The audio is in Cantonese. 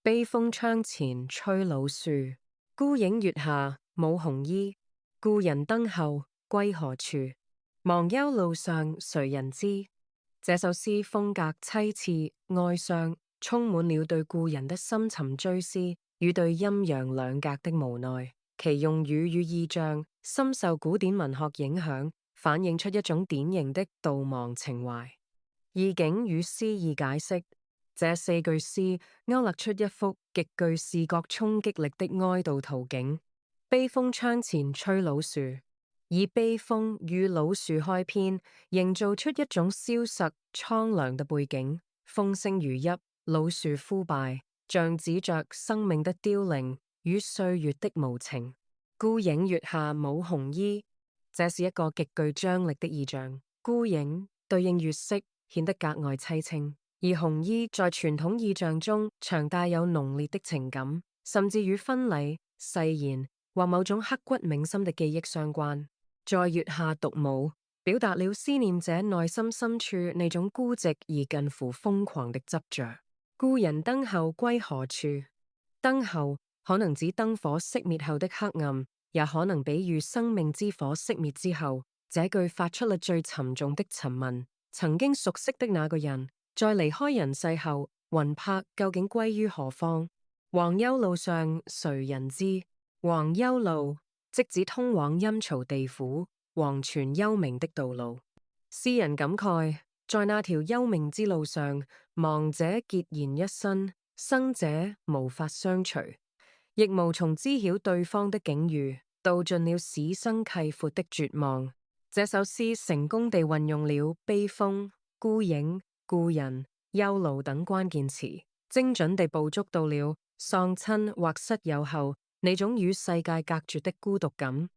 悲風窗前吹老樹，孤影月下舞紅衣。故人燈後歸何處？忘憂路上誰人知？這首詩風格淒切哀傷，充滿了對故人的深沉追思與對陰陽兩隔的無奈。其用語與意象深受古典文學影響，反映出一種典型的悼亡情懷。意境與詩意解釋，這四句詩勾勒出一幅極具視覺衝擊力的哀悼圖景。悲風窗前吹老樹，以悲風與老樹開篇，營造出一種蕭瑟蒼涼的背景。風聲如泣，老樹枯敗，像指着生命的凋零與歲月的無情。孤影月下舞紅衣，這是一個極具張力的意象。孤影對應月色，顯得格外凄清，而紅衣在傳統意象中常帶有濃烈的情感，甚至與婚禮、誓言或某種刻骨銘心的記憶相關。在月下獨舞，表達了思念者內心深處那種孤寂而近乎瘋狂的執着。故人燈後歸何處？燈後可能指燈火熄滅後的黑暗，也可能比喻生命之火熄滅之後。這句發出了最沉重的詢問：曾經熟悉的那個人，在離開人世後，魂魄究竟歸於何方？忘憂路上誰人知？忘憂路即指通往陰曹地府、黃泉幽冥的道路。詩人感慨，在那條幽冥之路上，亡者孑然一身，生者無法相隨，亦無從知曉對方的境遇，道盡了使生契闊的絕望。這首詩成功地運用了悲風、孤影、故人、憂路等關鍵詞，精準地捕捉到了喪親或失友後那種與世界隔絕的孤獨感。